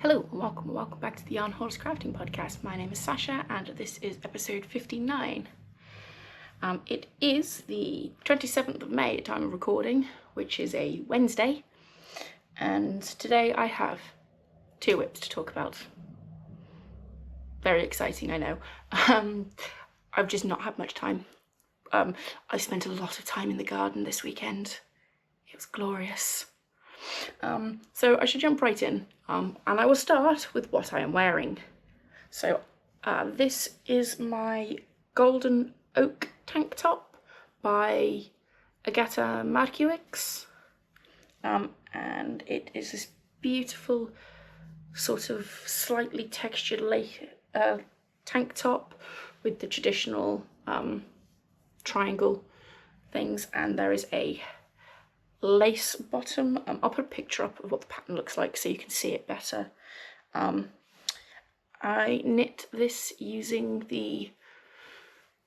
Hello and welcome back to the Yarn Hoarder's Crafting Podcast. My name is Sasha and this is episode 59. It is the 27th of May at time of recording, which is a Wednesday, and today I have two whips to talk about. Very exciting, I know. I've just not had much time. I spent a lot of time in the garden this weekend. It was glorious. So I should jump right in, and I will start with what I am wearing. So this is my golden oak tank top by Agata Markiewicz, and it is this beautiful sort of slightly textured tank top with the traditional triangle things, and there is a lace bottom. I'll put a picture up of what the pattern looks like so you can see it better. I knit this using the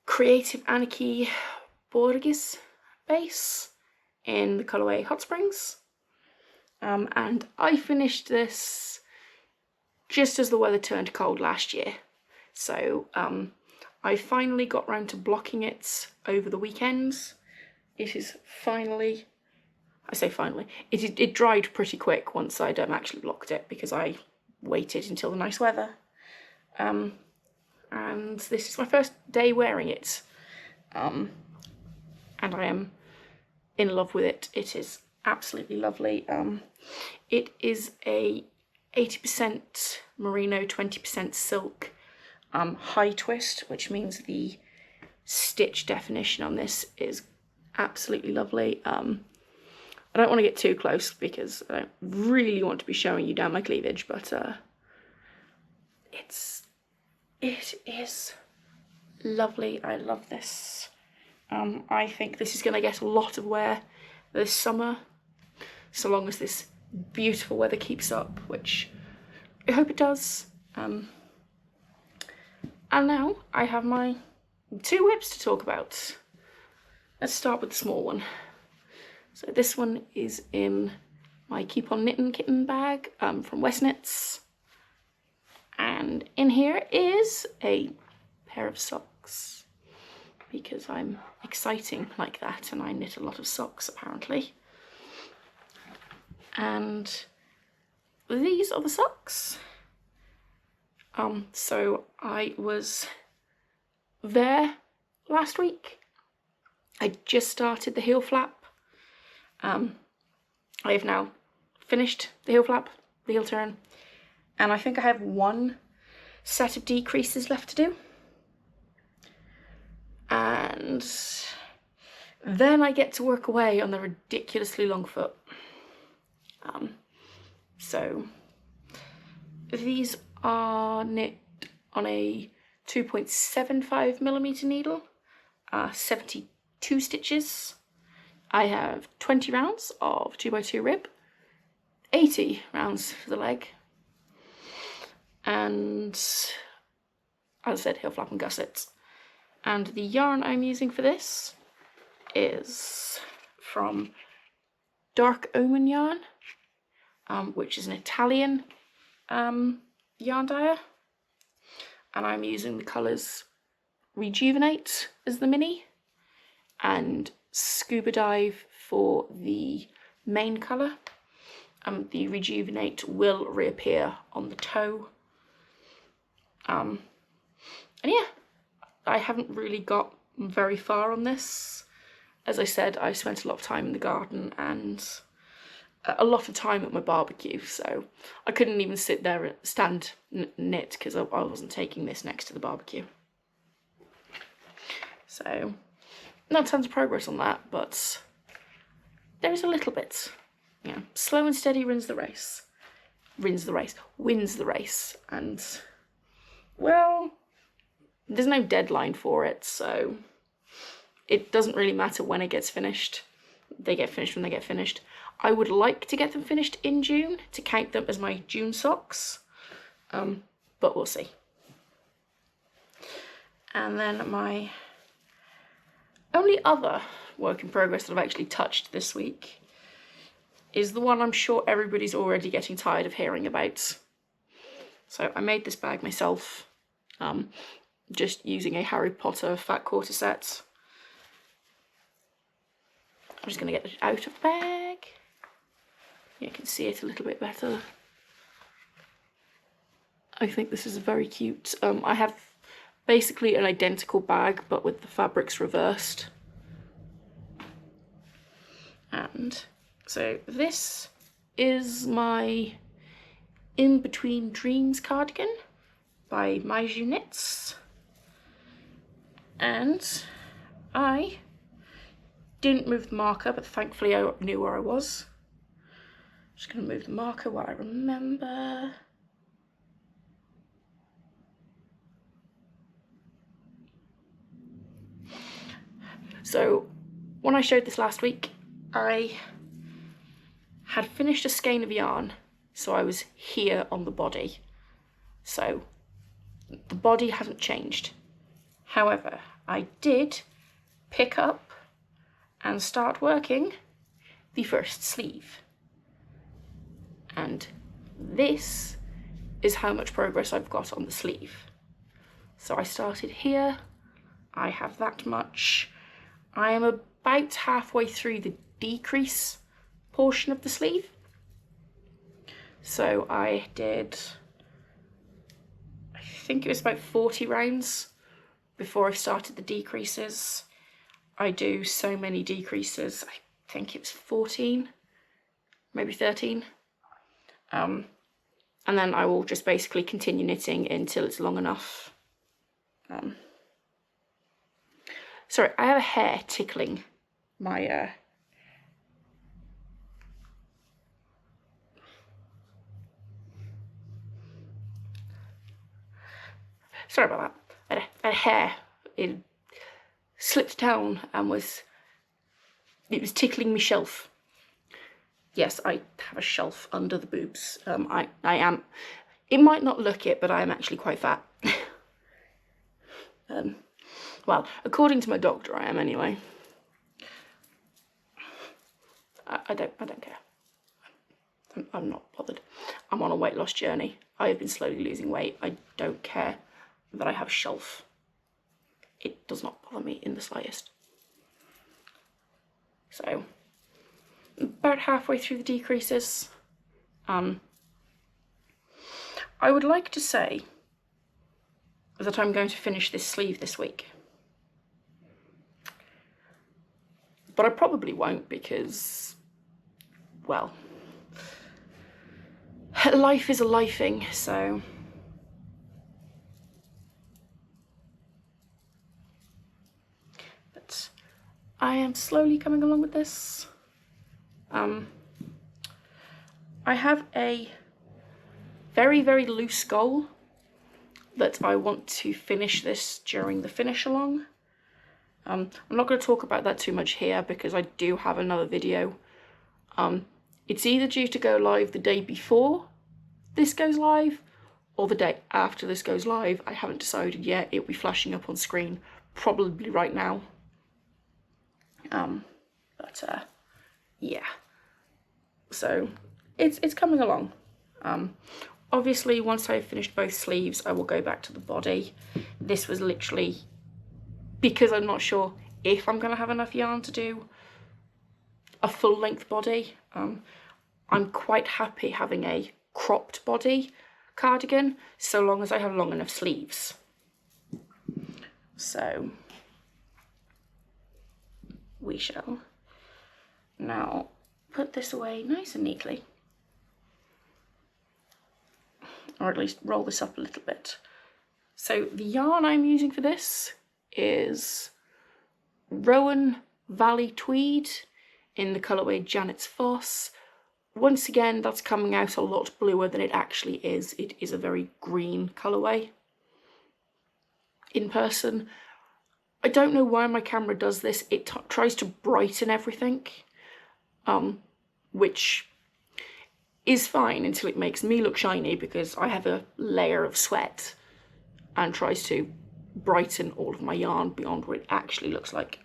Creative Anarchy Borges base in the colourway Hot Springs, and I finished this just as the weather turned cold last year, so I finally got round to blocking it over the weekends. It is finally, I say finally, it dried pretty quick once I'd actually blocked it, because I waited until the nice weather. And this is my first day wearing it. And I am in love with it. It is absolutely lovely. It is a 80% merino, 20% silk high twist, which means the stitch definition on this is absolutely lovely. I don't want to get too close because I don't really want to be showing you down my cleavage, but it is lovely. I love this. I think this is going to get a lot of wear this summer, so long as this beautiful weather keeps up, which I hope it does. And now I have my two whips to talk about. Let's start with the small one. So this one is in my Keep On Knitting kitten bag from West Knits. And in here is a pair of socks, because I'm exciting like that and I knit a lot of socks apparently. And these are the socks. So I was there last week. I just started the heel flap. I have now finished the heel flap, the heel turn, and I think I have one set of decreases left to do. And then I get to work away on the ridiculously long foot. So these are knit on a 2.75mm needle, 72 stitches. I have 20 rounds of 2x2 rib, 80 rounds for the leg, and as I said, heel flap and gussets. And the yarn I'm using for this is from Dark Omen yarn, which is an Italian yarn dyer, and I'm using the colours Rejuvenate as the mini and Scuba Dive for the main colour. The Rejuvenate will reappear on the toe. And yeah, I haven't really got very far on this. As I said, I spent a lot of time in the garden and a lot of time at my barbecue, so I couldn't even sit there and stand knit because I wasn't taking this next to the barbecue. So not tons of progress on that, but there is a little bit. You know, slow and steady wins the race. Wins the race. And, well, there's no deadline for it, so it doesn't really matter when it gets finished. They get finished when they get finished. I would like to get them finished in June to count them as my June socks, but we'll see. And then my only other work in progress that I've actually touched this week is the one I'm sure everybody's already getting tired of hearing about. So I made this bag myself, just using a Harry Potter fat quarter set. I'm just going to get it out of the bag. You can see it a little bit better. I think this is very cute. I have basically an identical bag, but with the fabrics reversed. And so this is my In Between Dreams cardigan by Maiju Knits. And I didn't move the marker, but thankfully I knew where I was. Just going to move the marker while I remember. So when I showed this last week, I had finished a skein of yarn, so I was here on the body. So the body hasn't changed. However, I did pick up and start working the first sleeve. And this is how much progress I've got on the sleeve. So I started here, I have that much. I am about halfway through the decrease portion of the sleeve. So I did, I think it was about 40 rounds before I started the decreases. I do so many decreases, I think it was 14, maybe 13. And then I will just basically continue knitting until it's long enough. Sorry, I have a hair tickling my sorry about that. I had a hair, it slipped down and it was tickling my shelf. Yes, I have a shelf under the boobs. I am, it might not look it, but I am actually quite fat. Well, according to my doctor, I am anyway. I don't care. I'm not bothered. I'm on a weight loss journey. I have been slowly losing weight. I don't care that I have a shelf. It does not bother me in the slightest. So, about halfway through the decreases. I would like to say that I'm going to finish this sleeve this week. But I probably won't because, well, life is a lifing, so. But I am slowly coming along with this. I have a very, very loose goal that I want to finish this during the finish along. I'm not going to talk about that too much here because I do have another video. It's either due to go live the day before this goes live or the day after this goes live. I haven't decided yet. It'll be flashing up on screen probably right now. Yeah. So it's coming along. Obviously, once I've finished both sleeves, I will go back to the body. This was literally because I'm not sure if I'm going to have enough yarn to do a full-length body. I'm quite happy having a cropped body cardigan, so long as I have long enough sleeves. So, we shall now put this away nice and neatly. Or at least roll this up a little bit. So the yarn I'm using for this is Rowan Valley Tweed in the colourway Janet's Foss. Once again, that's coming out a lot bluer than it actually is. It is a very green colourway in person. I don't know why my camera does this. It tries to brighten everything, which is fine until it makes me look shiny because I have a layer of sweat and tries to brighten all of my yarn beyond what it actually looks like.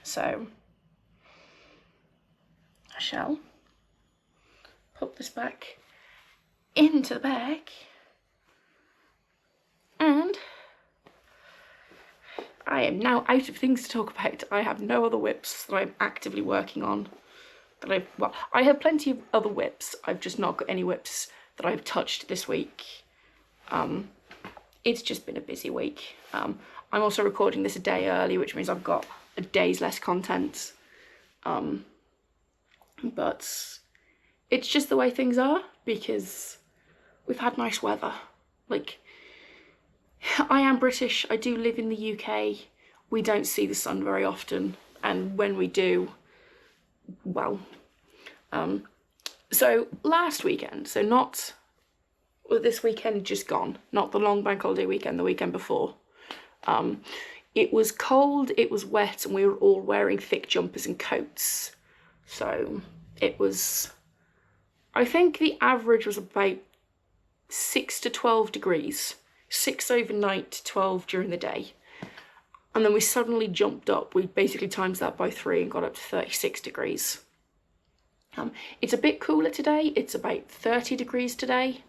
So I shall put this back into the bag. And I am now out of things to talk about. I have no other whips that I'm actively working on. I have plenty of other whips. I've just not got any whips that I've touched this week. It's just been a busy week. I'm also recording this a day early, which means I've got a day's less content. But it's just the way things are, because we've had nice weather. Like, I am British, I do live in the UK, we don't see the sun very often, and when we do, well, so last weekend, so not this weekend just gone, not the long bank holiday weekend, the weekend before, it was cold, it was wet, and we were all wearing thick jumpers and coats. So it was, I think the average was about 6 to 12 degrees, 6 overnight, 12 during the day. And then we suddenly jumped up, we basically times that by 3 and got up to 36 degrees. It's a bit cooler today, it's about 30 degrees today,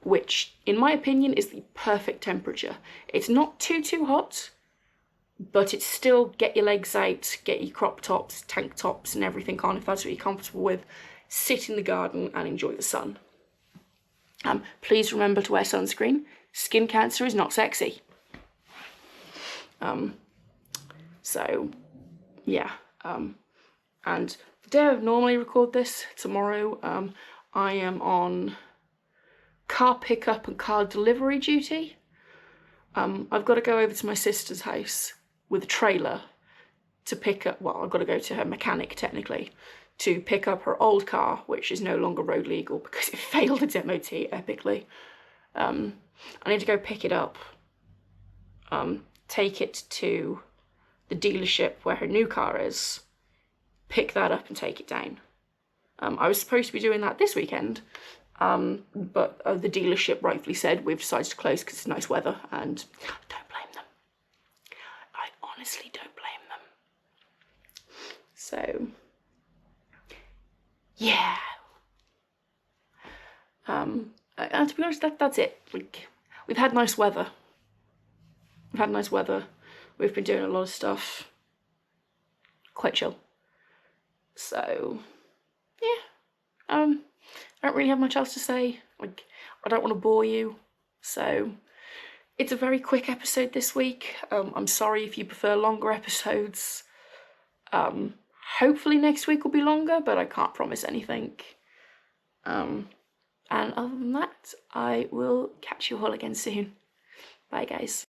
which in my opinion is the perfect temperature. It's not too hot, but it's still get your legs out, get your crop tops, tank tops and everything on if that's what you're comfortable with. Sit in the garden and enjoy the sun. Please remember to wear sunscreen. Skin cancer is not sexy. So yeah, and the day I would normally record this, tomorrow, I am on car pickup and car delivery duty. I've got to go over to my sister's house with a trailer to pick up, well, I've got to go to her mechanic technically, to pick up her old car, which is no longer road legal because it failed its MOT epically. I need to go pick it up, take it to the dealership where her new car is, pick that up and take it down. I was supposed to be doing that this weekend, but the dealership rightfully said we've decided to close because it's nice weather, and I don't blame them. I honestly don't blame them. So yeah. And to be honest, that's it. Like, we've had nice weather. We've been doing a lot of stuff. Quite chill. So yeah. I don't really have much else to say. Like, I don't want to bore you. So it's a very quick episode this week. I'm sorry if you prefer longer episodes. Hopefully next week will be longer, but I can't promise anything. And other than that, I will catch you all again soon. Bye, guys.